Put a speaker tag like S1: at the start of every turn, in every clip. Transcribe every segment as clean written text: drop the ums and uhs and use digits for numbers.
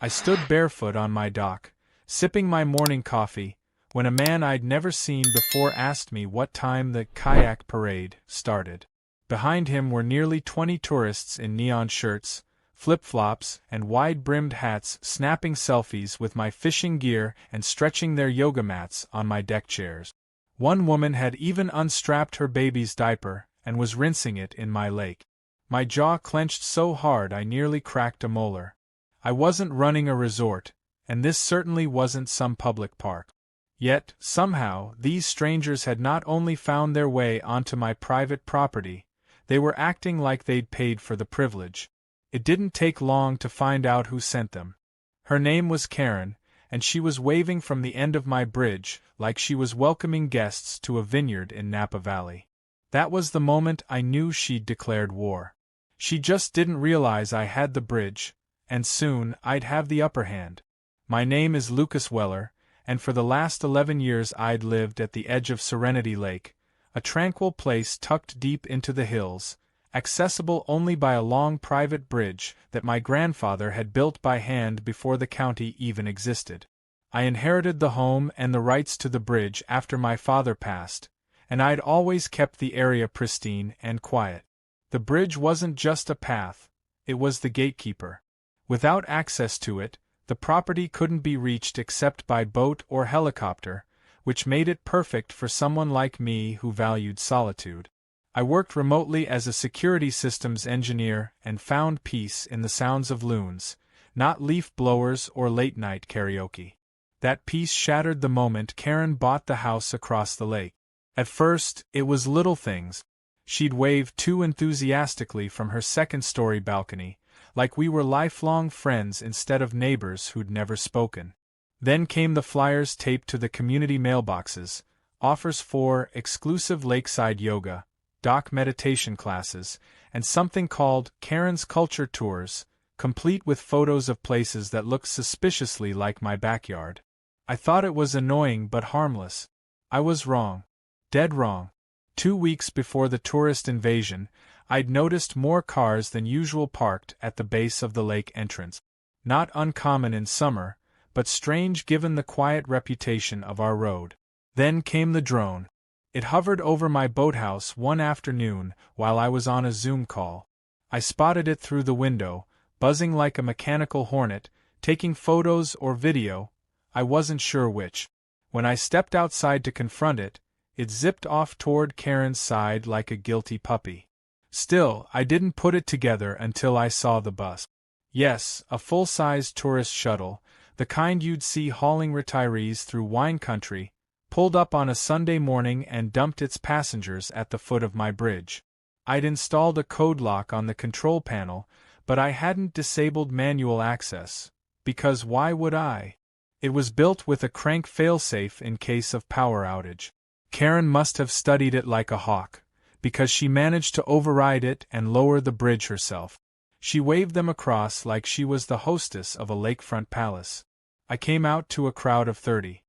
S1: I stood barefoot on my dock, sipping my morning coffee, when a man I'd never seen before asked me what time the kayak parade started. Behind him were nearly 20 tourists in neon shirts, flip-flops, and wide-brimmed hats snapping selfies with my fishing gear and stretching their yoga mats on my deck chairs. One woman had even unstrapped her baby's diaper and was rinsing it in my lake. My jaw clenched so hard I nearly cracked a molar. I wasn't running a resort, and this certainly wasn't some public park. Yet, somehow, these strangers had not only found their way onto my private property, they were acting like they'd paid for the privilege. It didn't take long to find out who sent them. Her name was Karen, and she was waving from the end of my bridge like she was welcoming guests to a vineyard in Napa Valley. That was the moment I knew she'd declared war. She just didn't realize I had the bridge, and soon I'd have the upper hand. My name is Lucas Weller, and for the last 11 years I'd lived at the edge of Serenity Lake, a tranquil place tucked deep into the hills, accessible only by a long private bridge that my grandfather had built by hand before the county even existed. I inherited the home and the rights to the bridge after my father passed, and I'd always kept the area pristine and quiet. The bridge wasn't just a path, it was the gatekeeper. Without access to it, the property couldn't be reached except by boat or helicopter, which made it perfect for someone like me who valued solitude. I worked remotely as a security systems engineer and found peace in the sounds of loons, not leaf blowers or late-night karaoke. That peace shattered the moment Karen bought the house across the lake. At first, it was little things. She'd wave too enthusiastically from her second-story balcony, like we were lifelong friends instead of neighbors who'd never spoken. Then came the flyers taped to the community mailboxes, offers for exclusive lakeside yoga, dock meditation classes, and something called Karen's Culture Tours, complete with photos of places that looked suspiciously like my backyard. I thought it was annoying but harmless. I was wrong. Dead wrong. 2 weeks before the tourist invasion, I'd noticed more cars than usual parked at the base of the lake entrance. Not uncommon in summer, but strange given the quiet reputation of our road. Then came the drone. It hovered over my boathouse one afternoon while I was on a Zoom call. I spotted it through the window, buzzing like a mechanical hornet, taking photos or video, I wasn't sure which. When I stepped outside to confront it, it zipped off toward Karen's side like a guilty puppy. Still, I didn't put it together until I saw the bus. Yes, a full-sized tourist shuttle, the kind you'd see hauling retirees through wine country, pulled up on a Sunday morning and dumped its passengers at the foot of my bridge. I'd installed a code lock on the control panel, but I hadn't disabled manual access, because why would I? It was built with a crank failsafe in case of power outage. Karen must have studied it like a hawk, because she managed to override it and lower the bridge herself. She waved them across like she was the hostess of a lakefront palace. I came out to a crowd of 30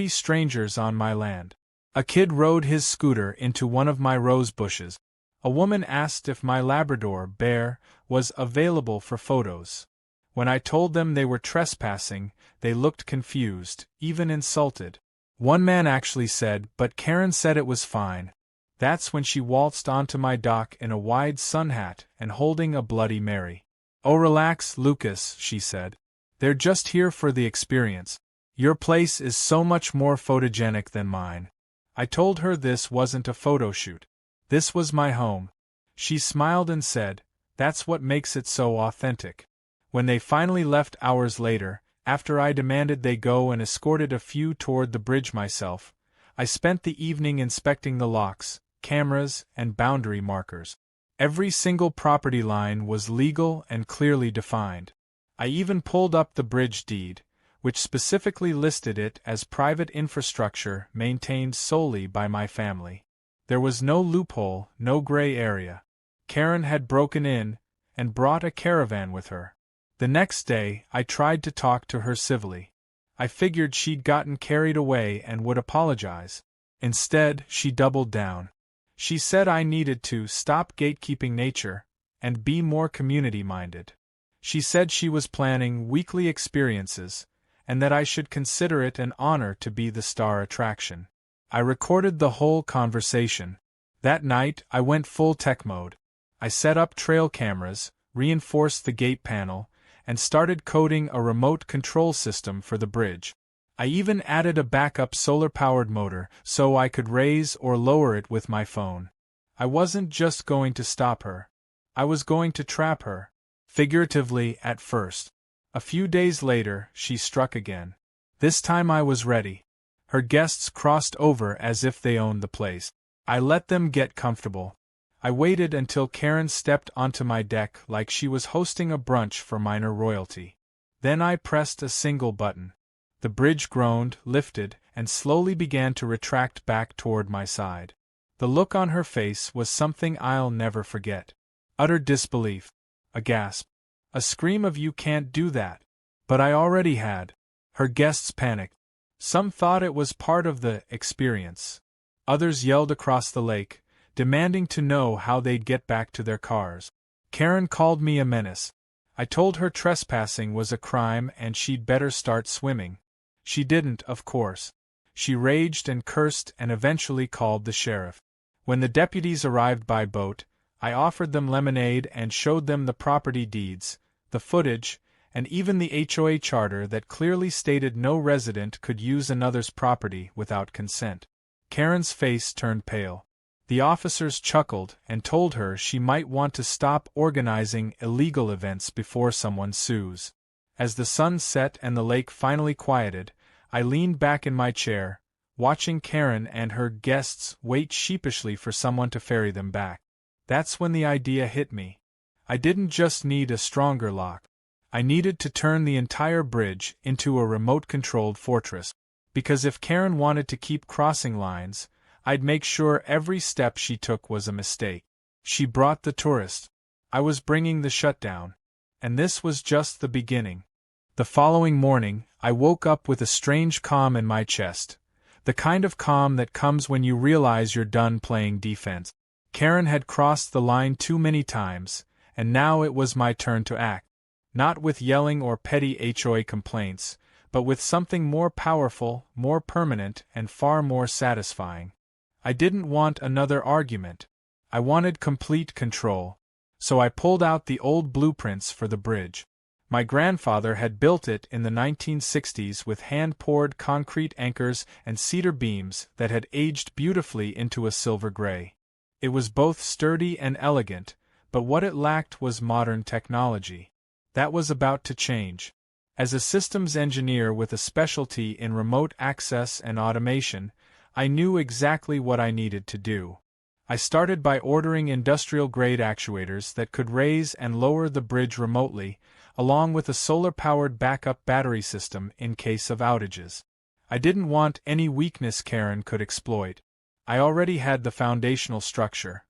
S1: strangers on my land. A kid rode his scooter into one of my rose bushes. A woman asked if my Labrador bear was available for photos. When I told them they were trespassing, they looked confused, even insulted. One man actually said, "But Karen said it was fine." That's when she waltzed onto my dock in a wide sun hat and holding a Bloody Mary. "Oh, relax, Lucas," she said. "They're just here for the experience. Your place is so much more photogenic than mine." I told her this wasn't a photo shoot. This was my home. She smiled and said, "That's what makes it so authentic." When they finally left hours later, after I demanded they go and escorted a few toward the bridge myself, I spent the evening inspecting the locks, cameras, and boundary markers. Every single property line was legal and clearly defined. I even pulled up the bridge deed, which specifically listed it as private infrastructure maintained solely by my family. There was no loophole, no gray area. Karen had broken in and brought a caravan with her. The next day, I tried to talk to her civilly. I figured she'd gotten carried away and would apologize. Instead, she doubled down. She said I needed to stop gatekeeping nature and be more community-minded. She said she was planning weekly experiences, and that I should consider it an honor to be the star attraction. I recorded the whole conversation. That night, I went full tech mode. I set up trail cameras, reinforced the gate panel, and started coding a remote control system for the bridge. I even added a backup solar-powered motor so I could raise or lower it with my phone. I wasn't just going to stop her. I was going to trap her. Figuratively, at first. A few days later, she struck again. This time I was ready. Her guests crossed over as if they owned the place. I let them get comfortable. I waited until Karen stepped onto my deck like she was hosting a brunch for minor royalty. Then I pressed a single button. The bridge groaned, lifted, and slowly began to retract back toward my side. The look on her face was something I'll never forget. Utter disbelief. A gasp. A scream of "You can't do that." But I already had. Her guests panicked. Some thought it was part of the experience. Others yelled across the lake, demanding to know how they'd get back to their cars. Karen called me a menace. I told her trespassing was a crime and she'd better start swimming. She didn't, of course. She raged and cursed and eventually called the sheriff. When the deputies arrived by boat, I offered them lemonade and showed them the property deeds, the footage, and even the HOA charter that clearly stated no resident could use another's property without consent. Karen's face turned pale. The officers chuckled and told her she might want to stop organizing illegal events before someone sues. As the sun set and the lake finally quieted, I leaned back in my chair, watching Karen and her guests wait sheepishly for someone to ferry them back. That's when the idea hit me. I didn't just need a stronger lock. I needed to turn the entire bridge into a remote-controlled fortress. Because if Karen wanted to keep crossing lines, I'd make sure every step she took was a mistake. She brought the tourists. I was bringing the shutdown. And this was just the beginning. The following morning, I woke up with a strange calm in my chest. The kind of calm that comes when you realize you're done playing defense. Karen had crossed the line too many times, and now it was my turn to act. Not with yelling or petty HOA complaints, but with something more powerful, more permanent, and far more satisfying. I didn't want another argument. I wanted complete control. So I pulled out the old blueprints for the bridge. My grandfather had built it in the 1960s with hand-poured concrete anchors and cedar beams that had aged beautifully into a silver gray. It was both sturdy and elegant, but what it lacked was modern technology. That was about to change. As a systems engineer with a specialty in remote access and automation, I knew exactly what I needed to do. I started by ordering industrial-grade actuators that could raise and lower the bridge remotely, along with a solar-powered backup battery system in case of outages. I didn't want any weakness Karen could exploit. I already had the foundational structure.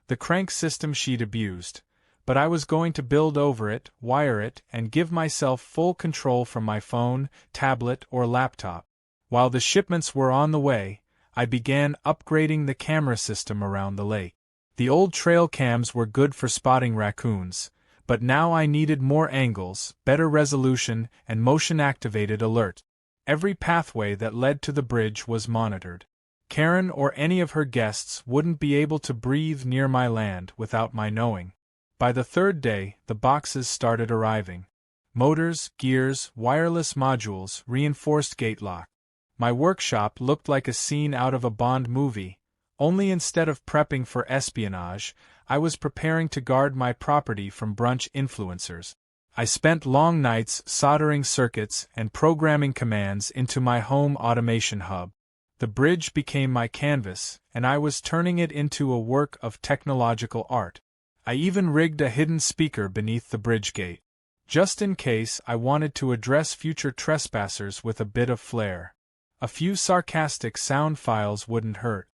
S1: The crank system she'd abused, but I was going to build over it, wire it, and give myself full control from my phone, tablet, or laptop. While the shipments were on the way, I began upgrading the camera system around the lake. The old trail cams were good for spotting raccoons, but now I needed more angles, better resolution, and motion-activated alert. Every pathway that led to the bridge was monitored. Karen or any of her guests wouldn't be able to breathe near my land without my knowing. By the third day, the boxes started arriving. Motors, gears, wireless modules, reinforced gate lock. My workshop looked like a scene out of a Bond movie, only instead of prepping for espionage, I was preparing to guard my property from brunch influencers. I spent long nights soldering circuits and programming commands into my home automation hub. The bridge became my canvas, and I was turning it into a work of technological art. I even rigged a hidden speaker beneath the bridge gate, just in case I wanted to address future trespassers with a bit of flair. A few sarcastic sound files wouldn't hurt.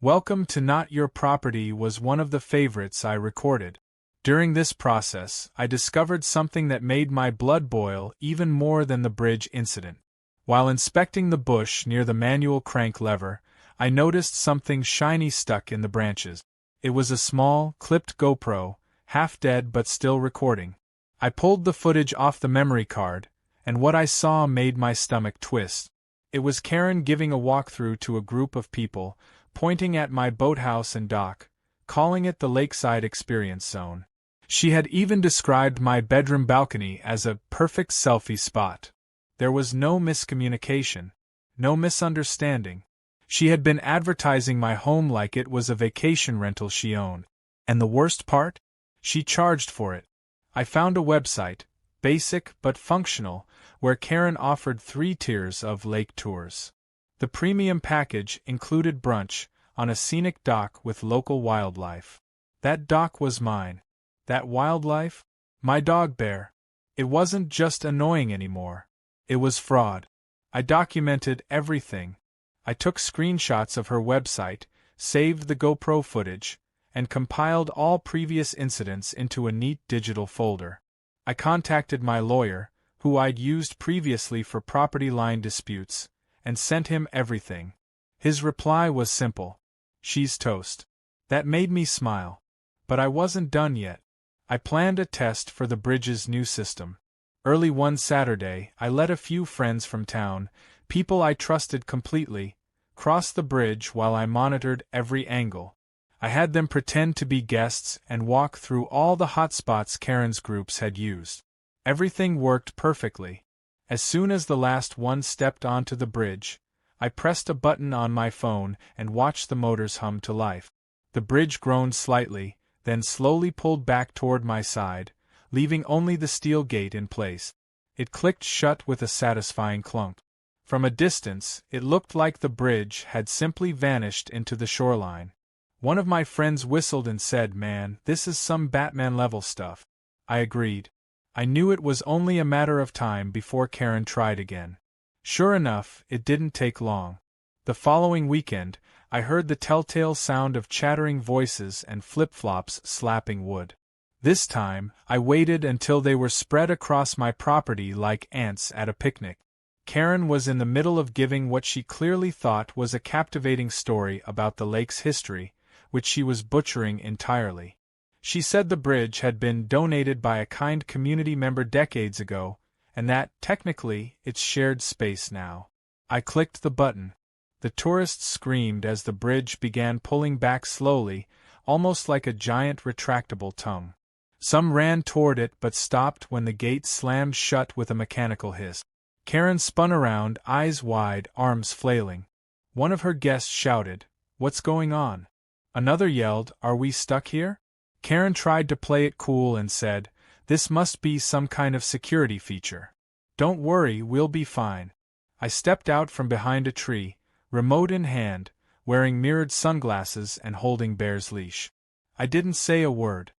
S1: Welcome to Not Your Property was one of the favorites I recorded. During this process, I discovered something that made my blood boil even more than the bridge incident. While inspecting the bush near the manual crank lever, I noticed something shiny stuck in the branches. It was a small, clipped GoPro, half dead but still recording. I pulled the footage off the memory card, and what I saw made my stomach twist. It was Karen giving a walkthrough to a group of people, pointing at my boathouse and dock, calling it the Lakeside Experience Zone. She had even described my bedroom balcony as a perfect selfie spot. There was no miscommunication, no misunderstanding. She had been advertising my home like it was a vacation rental she owned. And the worst part? She charged for it. I found a website, basic but functional, where Karen offered 3 tiers of lake tours. The premium package included brunch on a scenic dock with local wildlife. That dock was mine. That wildlife? My dog bear. It wasn't just annoying anymore. It was fraud. I documented everything. I took screenshots of her website, saved the GoPro footage, and compiled all previous incidents into a neat digital folder. I contacted my lawyer, who I'd used previously for property line disputes, and sent him everything. His reply was simple. She's toast. That made me smile. But I wasn't done yet. I planned a test for the bridge's new system. Early one Saturday, I let a few friends from town, people I trusted completely, cross the bridge while I monitored every angle. I had them pretend to be guests and walk through all the hotspots Karen's groups had used. Everything worked perfectly. As soon as the last one stepped onto the bridge, I pressed a button on my phone and watched the motors hum to life. The bridge groaned slightly, then slowly pulled back toward my side, leaving only the steel gate in place. It clicked shut with a satisfying clunk. From a distance, it looked like the bridge had simply vanished into the shoreline. One of my friends whistled and said, "Man, this is some Batman-level stuff." I agreed. I knew it was only a matter of time before Karen tried again. Sure enough, it didn't take long. The following weekend, I heard the telltale sound of chattering voices and flip-flops slapping wood. This time, I waited until they were spread across my property like ants at a picnic. Karen was in the middle of giving what she clearly thought was a captivating story about the lake's history, which she was butchering entirely. She said the bridge had been donated by a kind community member decades ago, and that, technically, it's shared space now. I clicked the button. The tourists screamed as the bridge began pulling back slowly, almost like a giant retractable tongue. Some ran toward it but stopped when the gate slammed shut with a mechanical hiss. Karen spun around, eyes wide, arms flailing. One of her guests shouted, "What's going on?" Another yelled, "Are we stuck here?" Karen tried to play it cool and said, "This must be some kind of security feature. Don't worry, we'll be fine." I stepped out from behind a tree, remote in hand, wearing mirrored sunglasses and holding Bear's leash. I didn't say a word.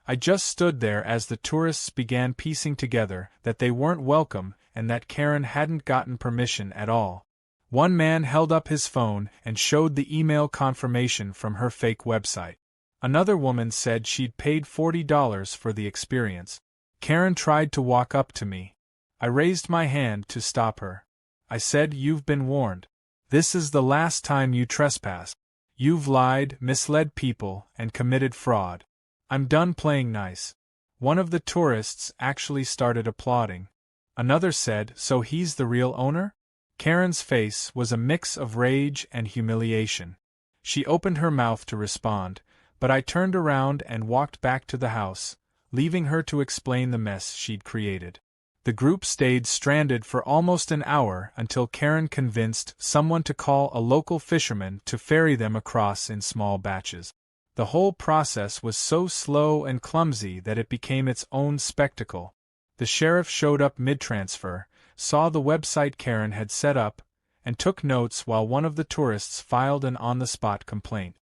S1: I just stood there as the tourists began piecing together that they weren't welcome and that Karen hadn't gotten permission at all. One man held up his phone and showed the email confirmation from her fake website. Another woman said she'd paid $40 for the experience. Karen tried to walk up to me. I raised my hand to stop her. I said, "You've been warned. This is the last time you trespass. You've lied, misled people, and committed fraud. I'm done playing nice." One of the tourists actually started applauding. Another said, "So he's the real owner?" Karen's face was a mix of rage and humiliation. She opened her mouth to respond, but I turned around and walked back to the house, leaving her to explain the mess she'd created. The group stayed stranded for almost an hour until Karen convinced someone to call a local fisherman to ferry them across in small batches. The whole process was so slow and clumsy that it became its own spectacle. The sheriff showed up mid-transfer, saw the website Karen had set up, and took notes while one of the tourists filed an on-the-spot complaint.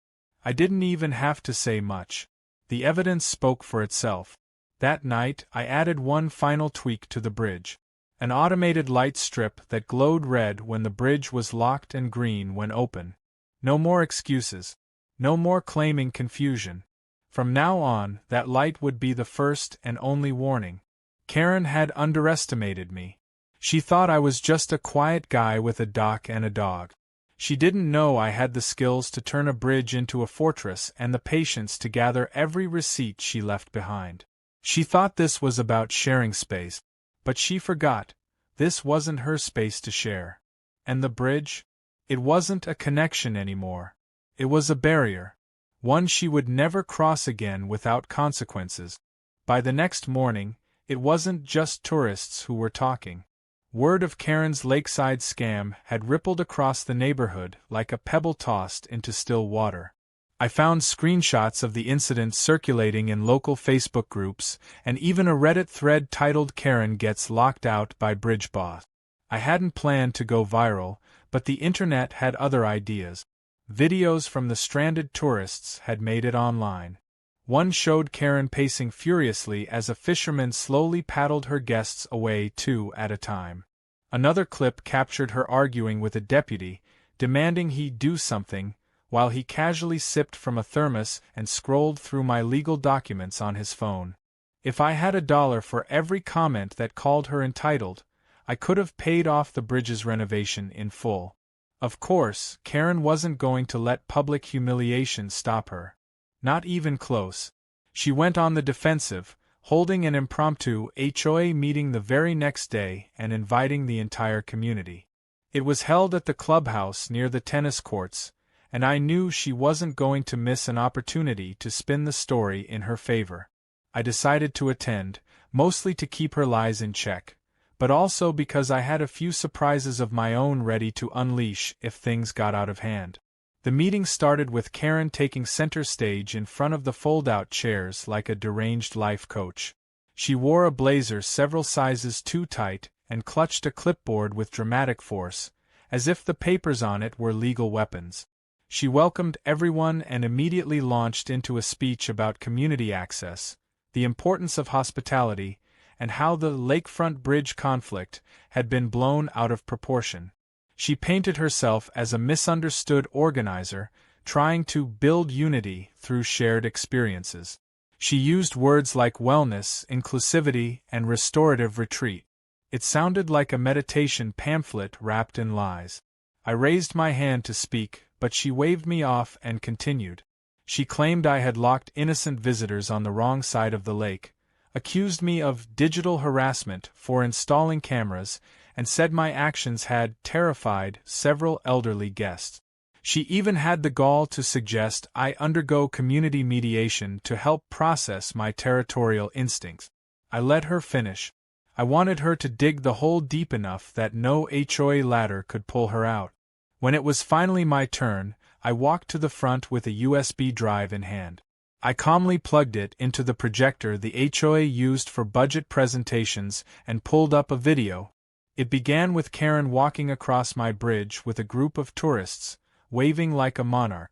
S1: I didn't even have to say much. The evidence spoke for itself. That night, I added one final tweak to the bridge. An automated light strip that glowed red when the bridge was locked and green when open. No more excuses. No more claiming confusion. From now on, that light would be the first and only warning. Karen had underestimated me. She thought I was just a quiet guy with a dock and a dog. She didn't know I had the skills to turn a bridge into a fortress and the patience to gather every receipt she left behind. She thought this was about sharing space. But she forgot. This wasn't her space to share. And the bridge? It wasn't a connection anymore. It was a barrier. One she would never cross again without consequences. By the next morning, it wasn't just tourists who were talking. Word of Karen's lakeside scam had rippled across the neighborhood like a pebble tossed into still water. I found screenshots of the incident circulating in local Facebook groups, and even a Reddit thread titled "Karen Gets Locked Out by Bridge Boss." I hadn't planned to go viral, but the internet had other ideas. Videos from the stranded tourists had made it online. One showed Karen pacing furiously as a fisherman slowly paddled her guests away 2 at a time. Another clip captured her arguing with a deputy, demanding he do something, while he casually sipped from a thermos and scrolled through my legal documents on his phone. If I had $1 for every comment that called her entitled, I could have paid off the bridge's renovation in full. Of course, Karen wasn't going to let public humiliation stop her. Not even close. She went on the defensive, holding an impromptu HOA meeting the very next day and inviting the entire community. It was held at the clubhouse near the tennis courts, and I knew she wasn't going to miss an opportunity to spin the story in her favor. I decided to attend, mostly to keep her lies in check, but also because I had a few surprises of my own ready to unleash if things got out of hand. The meeting started with Karen taking center stage in front of the fold-out chairs like a deranged life coach. She wore a blazer several sizes too tight and clutched a clipboard with dramatic force, as if the papers on it were legal weapons. She welcomed everyone and immediately launched into a speech about community access, the importance of hospitality, and how the lakefront bridge conflict had been blown out of proportion. She painted herself as a misunderstood organizer, trying to build unity through shared experiences. She used words like wellness, inclusivity, and restorative retreat. It sounded like a meditation pamphlet wrapped in lies. I raised my hand to speak, but she waved me off and continued. She claimed I had locked innocent visitors on the wrong side of the lake, accused me of digital harassment for installing cameras, and said my actions had terrified several elderly guests. She even had the gall to suggest I undergo community mediation to help process my territorial instincts. I let her finish. I wanted her to dig the hole deep enough that no HOA ladder could pull her out. When it was finally my turn, I walked to the front with a USB drive in hand. I calmly plugged it into the projector the HOA used for budget presentations and pulled up a video. It began with Karen walking across my bridge with a group of tourists, waving like a monarch.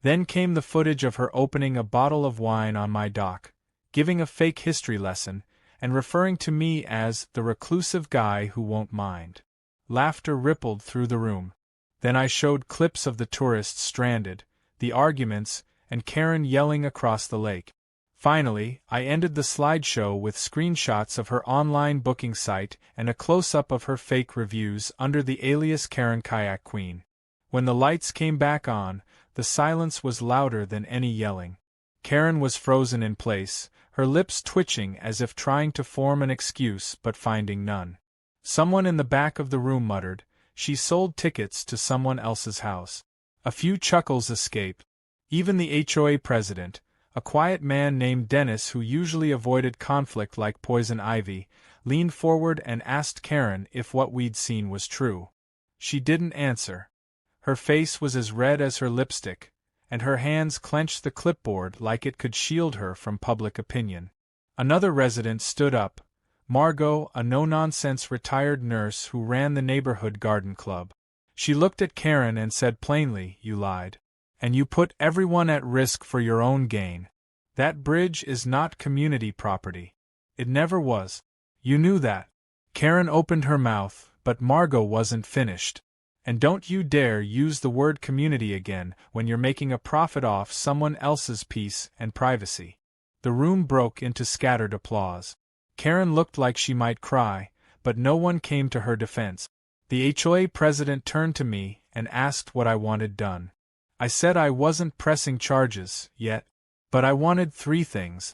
S1: Then came the footage of her opening a bottle of wine on my dock, giving a fake history lesson, and referring to me as the reclusive guy who won't mind. Laughter rippled through the room. Then I showed clips of the tourists stranded, the arguments, and Karen yelling across the lake. Finally, I ended the slideshow with screenshots of her online booking site and a close-up of her fake reviews under the alias Karen Kayak Queen. When the lights came back on, the silence was louder than any yelling. Karen was frozen in place, her lips twitching as if trying to form an excuse but finding none. Someone in the back of the room muttered, "She sold tickets to someone else's house." A few chuckles escaped. Even the HOA president, a quiet man named Dennis who usually avoided conflict like poison ivy, leaned forward and asked Karen if what we'd seen was true. She didn't answer. Her face was as red as her lipstick, and her hands clenched the clipboard like it could shield her from public opinion. Another resident stood up, Margot, a no-nonsense retired nurse who ran the neighborhood garden club. She looked at Karen and said plainly, "You lied. And you put everyone at risk for your own gain. That bridge is not community property. It never was. You knew that." Karen opened her mouth, but Margot wasn't finished. "And don't you dare use the word community again when you're making a profit off someone else's peace and privacy." The room broke into scattered applause. Karen looked like she might cry, but no one came to her defense. The HOA president turned to me and asked what I wanted done. I said I wasn't pressing charges yet, but I wanted 3 things.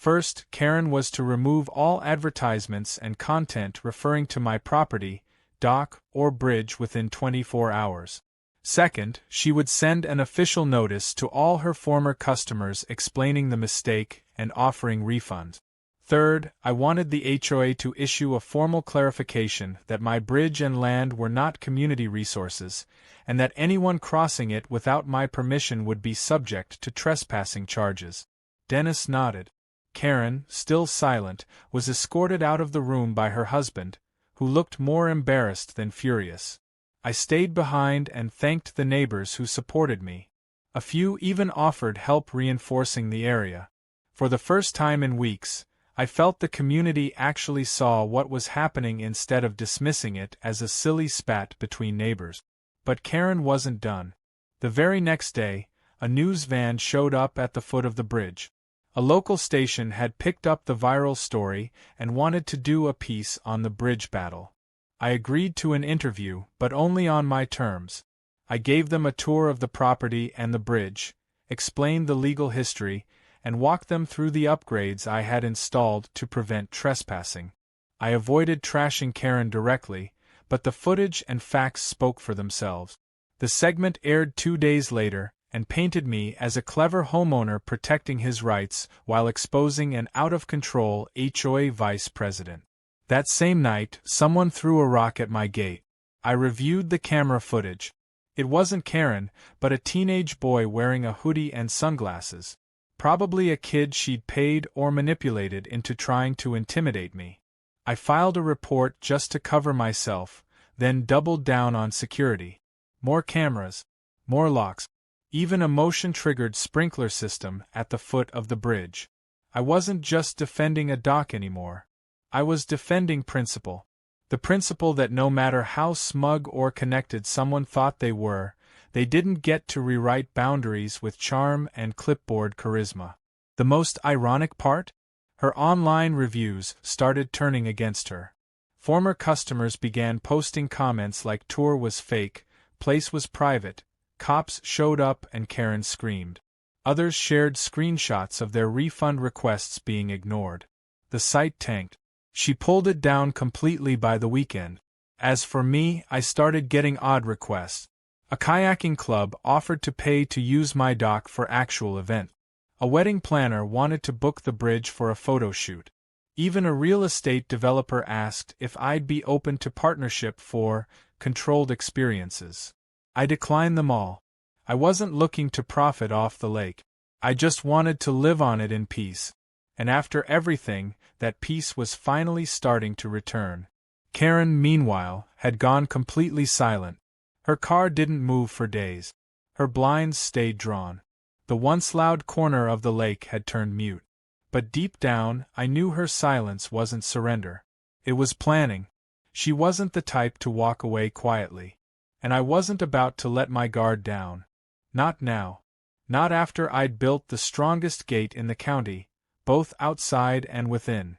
S1: First, Karen was to remove all advertisements and content referring to my property, dock, or bridge within 24 hours. Second, she would send an official notice to all her former customers explaining the mistake and offering refunds. Third, I wanted the HOA to issue a formal clarification that my bridge and land were not community resources, and that anyone crossing it without my permission would be subject to trespassing charges. Dennis nodded. Karen, still silent, was escorted out of the room by her husband, who looked more embarrassed than furious. I stayed behind and thanked the neighbors who supported me. A few even offered help reinforcing the area. For the first time in weeks, I felt the community actually saw what was happening instead of dismissing it as a silly spat between neighbors. But Karen wasn't done. The very next day, a news van showed up at the foot of the bridge. A local station had picked up the viral story and wanted to do a piece on the bridge battle. I agreed to an interview, but only on my terms. I gave them a tour of the property and the bridge, explained the legal history, and walked them through the upgrades I had installed to prevent trespassing. I avoided trashing Karen directly, but the footage and facts spoke for themselves. The segment aired 2 days later, and painted me as a clever homeowner protecting his rights while exposing an out-of-control HOA vice president. That same night, someone threw a rock at my gate. I reviewed the camera footage. It wasn't Karen, but a teenage boy wearing a hoodie and sunglasses. Probably a kid she'd paid or manipulated into trying to intimidate me. I filed a report just to cover myself, then doubled down on security. More cameras, more locks, even a motion-triggered sprinkler system at the foot of the bridge. I wasn't just defending a dock anymore. I was defending principle. The principle that no matter how smug or connected someone thought they were, they didn't get to rewrite boundaries with charm and clipboard charisma. The most ironic part? Her online reviews started turning against her. Former customers began posting comments like tour was fake, place was private, cops showed up and Karen screamed. Others shared screenshots of their refund requests being ignored. The site tanked. She pulled it down completely by the weekend. As for me, I started getting odd requests. A kayaking club offered to pay to use my dock for actual event. A wedding planner wanted to book the bridge for a photo shoot. Even a real estate developer asked if I'd be open to partnership for controlled experiences. I declined them all. I wasn't looking to profit off the lake. I just wanted to live on it in peace. And after everything, that peace was finally starting to return. Karen, meanwhile, had gone completely silent. Her car didn't move for days. Her blinds stayed drawn. The once loud corner of the lake had turned mute. But deep down, I knew her silence wasn't surrender. It was planning. She wasn't the type to walk away quietly. And I wasn't about to let my guard down. Not now. Not after I'd built the strongest gate in the county, both outside and within.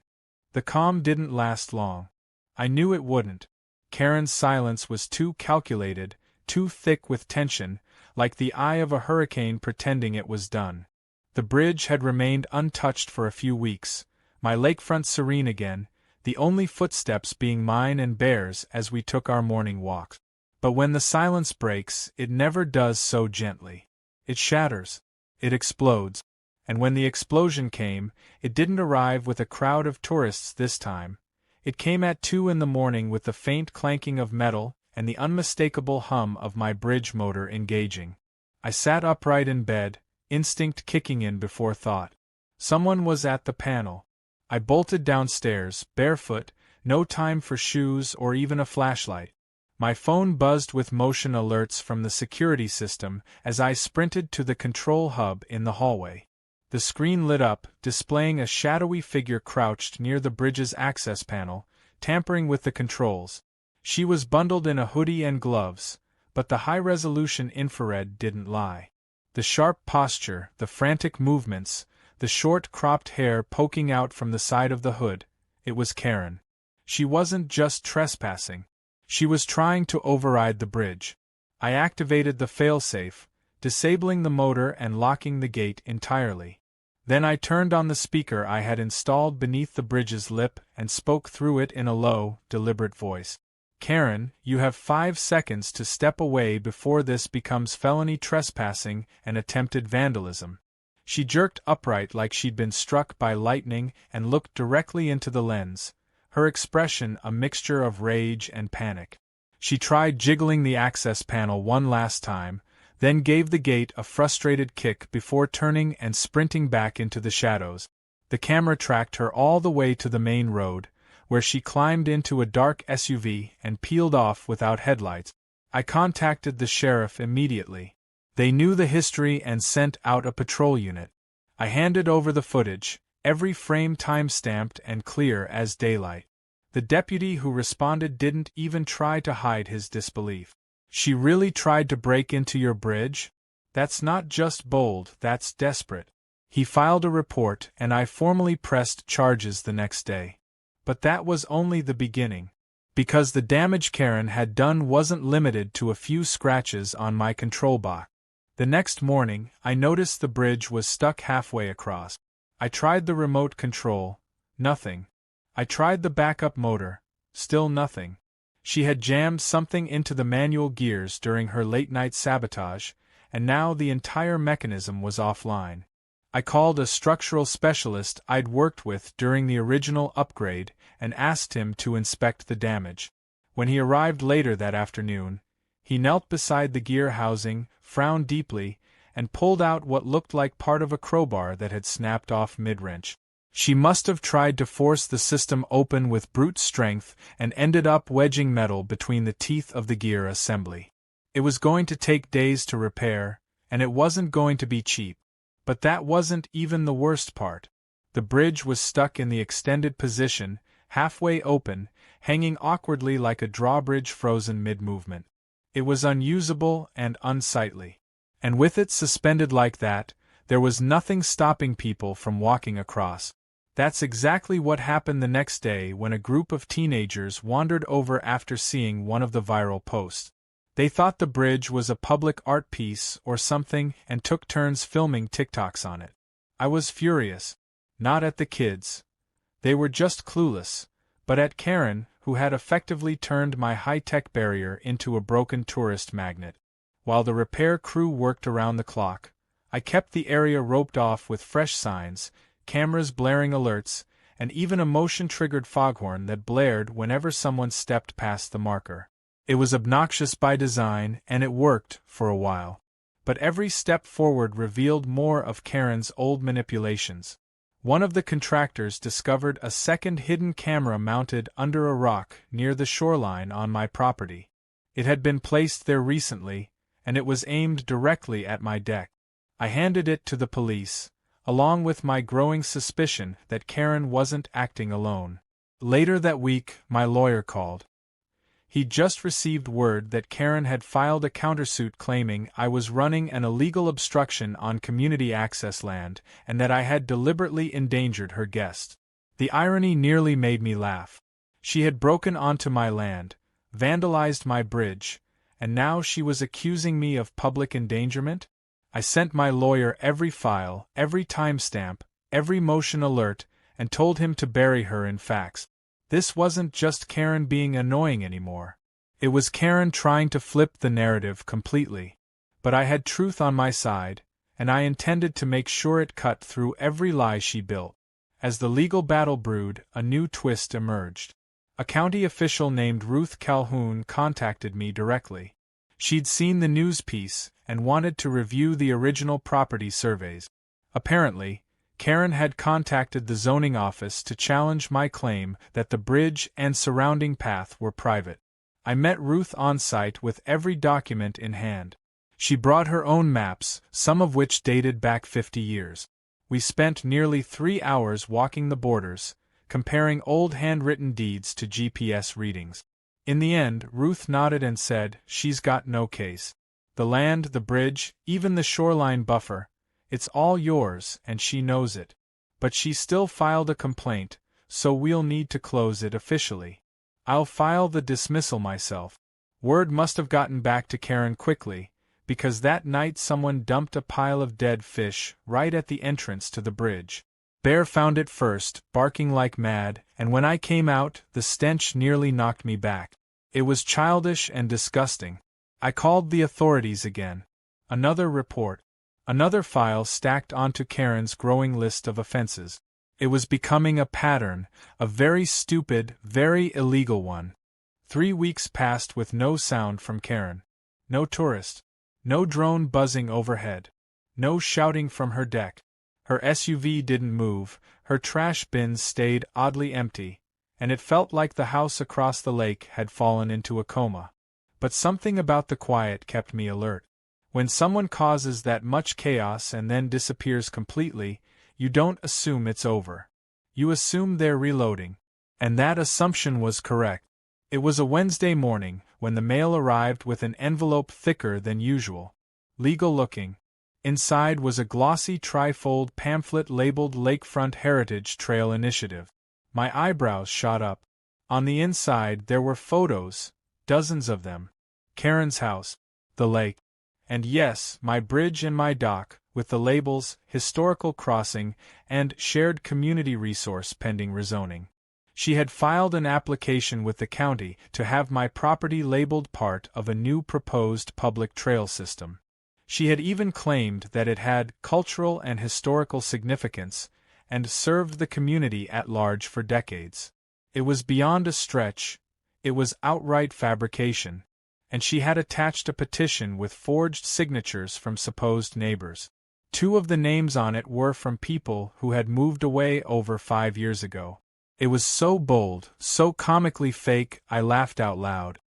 S1: The calm didn't last long. I knew it wouldn't. Karen's silence was too calculated, too thick with tension, like the eye of a hurricane pretending it was done. The bridge had remained untouched for a few weeks, my lakefront serene again, the only footsteps being mine and Bear's as we took our morning walks. But when the silence breaks, it never does so gently. It shatters. It explodes. And when the explosion came, it didn't arrive with a crowd of tourists this time. It came at 2 in the morning with the faint clanking of metal and the unmistakable hum of my bridge motor engaging. I sat upright in bed, instinct kicking in before thought. Someone was at the panel. I bolted downstairs, barefoot, no time for shoes or even a flashlight. My phone buzzed with motion alerts from the security system as I sprinted to the control hub in the hallway. The screen lit up, displaying a shadowy figure crouched near the bridge's access panel, tampering with the controls. She was bundled in a hoodie and gloves, but the high-resolution infrared didn't lie. The sharp posture, the frantic movements, the short cropped hair poking out from the side of the hood, it was Karen. She wasn't just trespassing. She was trying to override the bridge. I activated the failsafe, disabling the motor and locking the gate entirely. Then I turned on the speaker I had installed beneath the bridge's lip and spoke through it in a low, deliberate voice. Karen, you have 5 seconds to step away before this becomes felony trespassing and attempted vandalism. She jerked upright like she'd been struck by lightning and looked directly into the lens, her expression a mixture of rage and panic. She tried jiggling the access panel one last time, then gave the gate a frustrated kick before turning and sprinting back into the shadows. The camera tracked her all the way to the main road, where she climbed into a dark SUV and peeled off without headlights. I contacted the sheriff immediately. They knew the history and sent out a patrol unit. I handed over the footage, every frame time-stamped and clear as daylight. The deputy who responded didn't even try to hide his disbelief. She really tried to break into your bridge? That's not just bold, that's desperate. He filed a report and I formally pressed charges the next day. But that was only the beginning. Because the damage Karen had done wasn't limited to a few scratches on my control box. The next morning, I noticed the bridge was stuck halfway across. I tried the remote control. Nothing. I tried the backup motor. Still nothing. She had jammed something into the manual gears during her late-night sabotage, and now the entire mechanism was offline. I called a structural specialist I'd worked with during the original upgrade and asked him to inspect the damage. When he arrived later that afternoon, he knelt beside the gear housing, frowned deeply, and pulled out what looked like part of a crowbar that had snapped off mid-wrench. She must have tried to force the system open with brute strength and ended up wedging metal between the teeth of the gear assembly. It was going to take days to repair, and it wasn't going to be cheap. But that wasn't even the worst part. The bridge was stuck in the extended position, halfway open, hanging awkwardly like a drawbridge frozen mid-movement. It was unusable and unsightly. And with it suspended like that, there was nothing stopping people from walking across. That's exactly what happened the next day when a group of teenagers wandered over after seeing one of the viral posts. They thought the bridge was a public art piece or something and took turns filming TikToks on it. I was furious. Not at the kids. They were just clueless, but at Karen, who had effectively turned my high-tech barrier into a broken tourist magnet. While the repair crew worked around the clock, I kept the area roped off with fresh signs, cameras blaring alerts, and even a motion-triggered foghorn that blared whenever someone stepped past the marker. It was obnoxious by design, and it worked for a while. But every step forward revealed more of Karen's old manipulations. One of the contractors discovered a second hidden camera mounted under a rock near the shoreline on my property. It had been placed there recently, and it was aimed directly at my deck. I handed it to the police, along with my growing suspicion that Karen wasn't acting alone. Later that week, my lawyer called. He'd just received word that Karen had filed a countersuit claiming I was running an illegal obstruction on community access land and that I had deliberately endangered her guests. The irony nearly made me laugh. She had broken onto my land, vandalized my bridge, and now she was accusing me of public endangerment? I sent my lawyer every file, every timestamp, every motion alert, and told him to bury her in facts. This wasn't just Karen being annoying anymore. It was Karen trying to flip the narrative completely. But I had truth on my side, and I intended to make sure it cut through every lie she built. As the legal battle brewed, a new twist emerged. A county official named Ruth Calhoun contacted me directly. She'd seen the news piece and wanted to review the original property surveys. Apparently, Karen had contacted the zoning office to challenge my claim that the bridge and surrounding path were private. I met Ruth on site with every document in hand. She brought her own maps, some of which dated back 50 years. We spent nearly 3 hours walking the borders, comparing old handwritten deeds to GPS readings. In the end, Ruth nodded and said, "She's got no case. The land, the bridge, even the shoreline buffer, it's all yours, and she knows it. But she still filed a complaint, so we'll need to close it officially. I'll file the dismissal myself." Word must have gotten back to Karen quickly, because that night someone dumped a pile of dead fish right at the entrance to the bridge. Bear found it first, barking like mad, and when I came out, the stench nearly knocked me back. It was childish and disgusting. I called the authorities again. Another report. Another file stacked onto Karen's growing list of offenses. It was becoming a pattern, a very stupid, very illegal one. 3 weeks passed with no sound from Karen. No tourist. No drone buzzing overhead. No shouting from her deck. Her SUV didn't move, her trash bins stayed oddly empty, and it felt like the house across the lake had fallen into a coma. But something about the quiet kept me alert. When someone causes that much chaos and then disappears completely, you don't assume it's over. You assume they're reloading. And that assumption was correct. It was a Wednesday morning when the mail arrived with an envelope thicker than usual. Legal looking. Inside was a glossy trifold pamphlet labeled Lakefront Heritage Trail Initiative. My eyebrows shot up. On the inside there were photos, dozens of them. Karen's house, the lake, and yes, my bridge and my dock, with the labels Historical Crossing and Shared Community Resource pending rezoning. She had filed an application with the county to have my property labeled part of a new proposed public trail system. She had even claimed that it had cultural and historical significance and served the community at large for decades. It was beyond a stretch, it was outright fabrication, and she had attached a petition with forged signatures from supposed neighbors. 2 of the names on it were from people who had moved away over 5 years ago. It was so bold, so comically fake, I laughed out loud.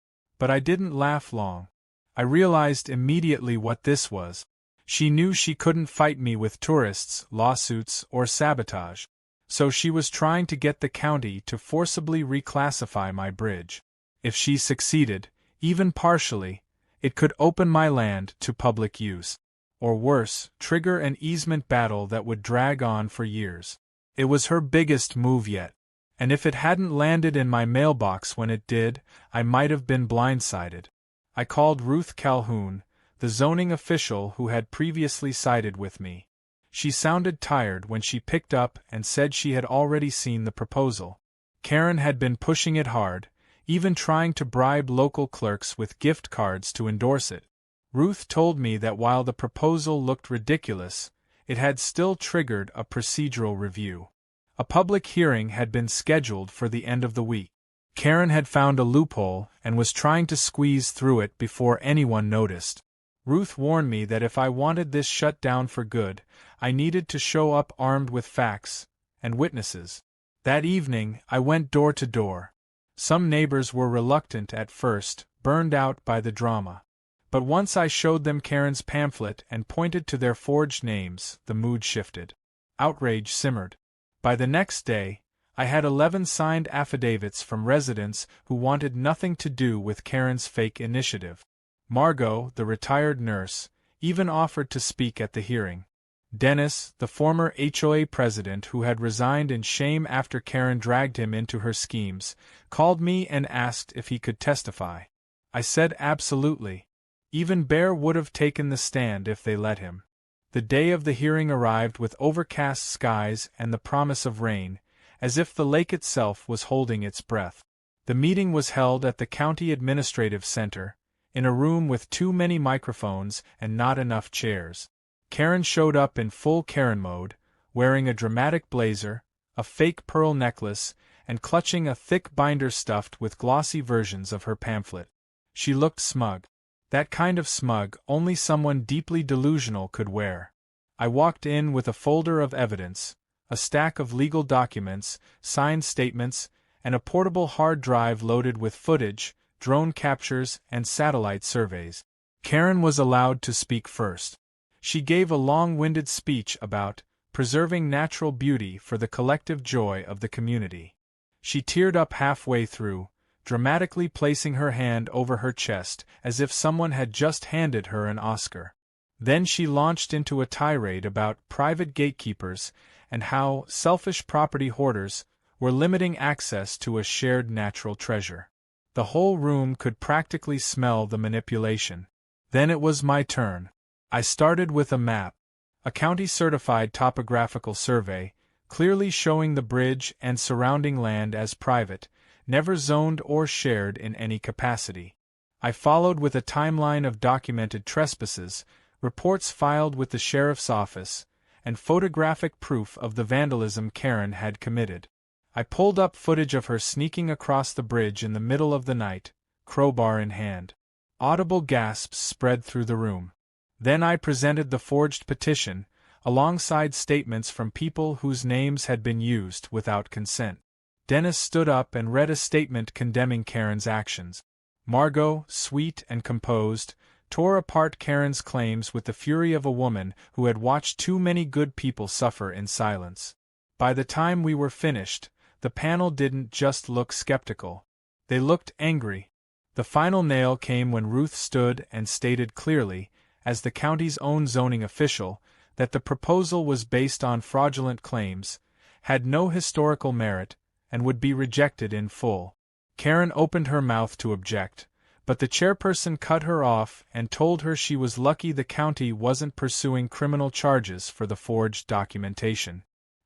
S1: But I didn't laugh long. I realized immediately what this was. She knew she couldn't fight me with tourists, lawsuits, or sabotage. So she was trying to get the county to forcibly reclassify my bridge. If she succeeded, even partially, it could open my land to public use. Or worse, trigger an easement battle that would drag on for years. It was her biggest move yet. And if it hadn't landed in my mailbox when it did, I might have been blindsided. I called Ruth Calhoun, the zoning official who had previously sided with me. She sounded tired when she picked up and said she had already seen the proposal. Karen had been pushing it hard, even trying to bribe local clerks with gift cards to endorse it. Ruth told me that while the proposal looked ridiculous, it had still triggered a procedural review. A public hearing had been scheduled for the end of the week. Karen had found a loophole and was trying to squeeze through it before anyone noticed. Ruth warned me that if I wanted this shut down for good, I needed to show up armed with facts and witnesses. That evening, I went door to door. Some neighbors were reluctant at first, burned out by the drama. But once I showed them Karen's pamphlet and pointed to their forged names, the mood shifted. Outrage simmered. By the next day, I had 11 signed affidavits from residents who wanted nothing to do with Karen's fake initiative. Margot, the retired nurse, even offered to speak at the hearing. Dennis, the former HOA president who had resigned in shame after Karen dragged him into her schemes, called me and asked if he could testify. I said absolutely. Even Bear would have taken the stand if they let him. The day of the hearing arrived with overcast skies and the promise of rain, as if the lake itself was holding its breath. The meeting was held at the County Administrative Center, in a room with too many microphones and not enough chairs. Karen showed up in full Karen mode, wearing a dramatic blazer, a fake pearl necklace, and clutching a thick binder stuffed with glossy versions of her pamphlet. She looked smug. That kind of smug only someone deeply delusional could wear. I walked in with a folder of evidence, a stack of legal documents, signed statements, and a portable hard drive loaded with footage, drone captures, and satellite surveys. Karen was allowed to speak first. She gave a long-winded speech about preserving natural beauty for the collective joy of the community. She teared up halfway through, dramatically placing her hand over her chest as if someone had just handed her an Oscar. Then she launched into a tirade about private gatekeepers and how selfish property hoarders were limiting access to a shared natural treasure. The whole room could practically smell the manipulation. Then it was my turn. I started with a map, a county-certified topographical survey, clearly showing the bridge and surrounding land as private, never zoned or shared in any capacity. I followed with a timeline of documented trespasses, reports filed with the sheriff's office, and photographic proof of the vandalism Karen had committed. I pulled up footage of her sneaking across the bridge in the middle of the night, crowbar in hand. Audible gasps spread through the room. Then I presented the forged petition, alongside statements from people whose names had been used without consent. Dennis stood up and read a statement condemning Karen's actions. Margot, sweet and composed, tore apart Karen's claims with the fury of a woman who had watched too many good people suffer in silence. By the time we were finished, the panel didn't just look skeptical. They looked angry. The final nail came when Ruth stood and stated clearly, as the county's own zoning official, that the proposal was based on fraudulent claims, had no historical merit, and would be rejected in full. Karen opened her mouth to object, but the chairperson cut her off and told her she was lucky the county wasn't pursuing criminal charges for the forged documentation.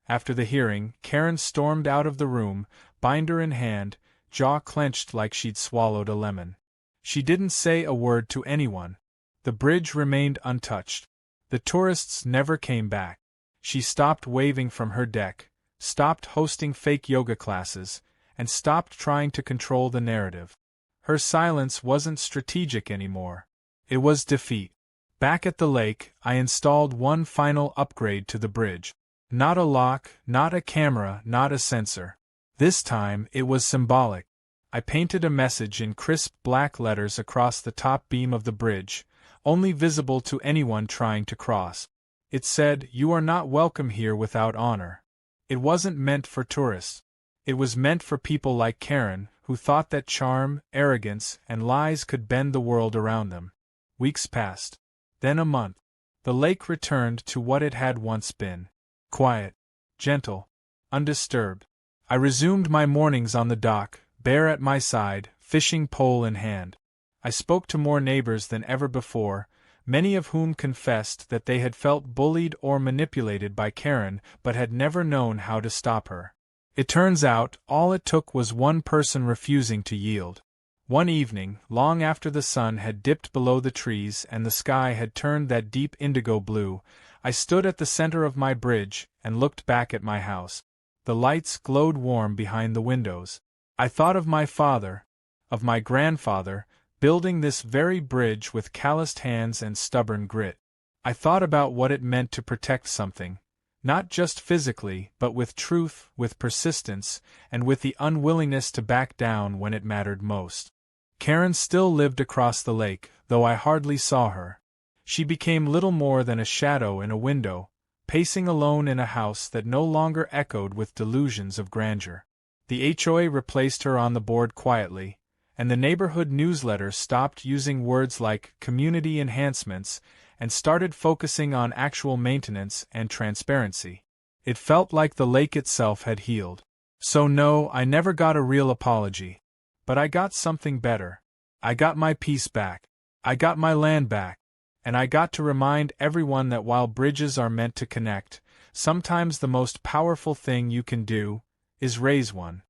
S1: After the hearing, Karen stormed out of the room, binder in hand, jaw clenched like she'd swallowed a lemon. She didn't say a word to anyone. The bridge remained untouched. The tourists never came back. She stopped waving from her deck, stopped hosting fake yoga classes, and stopped trying to control the narrative. Her silence wasn't strategic anymore. It was defeat. Back at the lake, I installed one final upgrade to the bridge. Not a lock, not a camera, not a sensor. This time, it was symbolic. I painted a message in crisp black letters across the top beam of the bridge, only visible to anyone trying to cross. It said, "You are not welcome here without honor." It wasn't meant for tourists. It was meant for people like Karen, who thought that charm, arrogance, and lies could bend the world around them. Weeks passed. Then a month. The lake returned to what it had once been. Quiet. Gentle. Undisturbed. I resumed my mornings on the dock, Bear at my side, fishing pole in hand. I spoke to more neighbors than ever before, many of whom confessed that they had felt bullied or manipulated by Karen but had never known how to stop her. It turns out, all it took was one person refusing to yield. One evening, long after the sun had dipped below the trees and the sky had turned that deep indigo blue, I stood at the center of my bridge and looked back at my house. The lights glowed warm behind the windows. I thought of my father, of my grandfather, building this very bridge with calloused hands and stubborn grit. I thought about what it meant to protect something, not just physically, but with truth, with persistence, and with the unwillingness to back down when it mattered most. Karen still lived across the lake, though I hardly saw her. She became little more than a shadow in a window, pacing alone in a house that no longer echoed with delusions of grandeur. The HOA replaced her on the board quietly, and the neighborhood newsletter stopped using words like community enhancements and started focusing on actual maintenance and transparency. It felt like the lake itself had healed. So no, I never got a real apology. But I got something better. I got my peace back. I got my land back. And I got to remind everyone that while bridges are meant to connect, sometimes the most powerful thing you can do is raise one.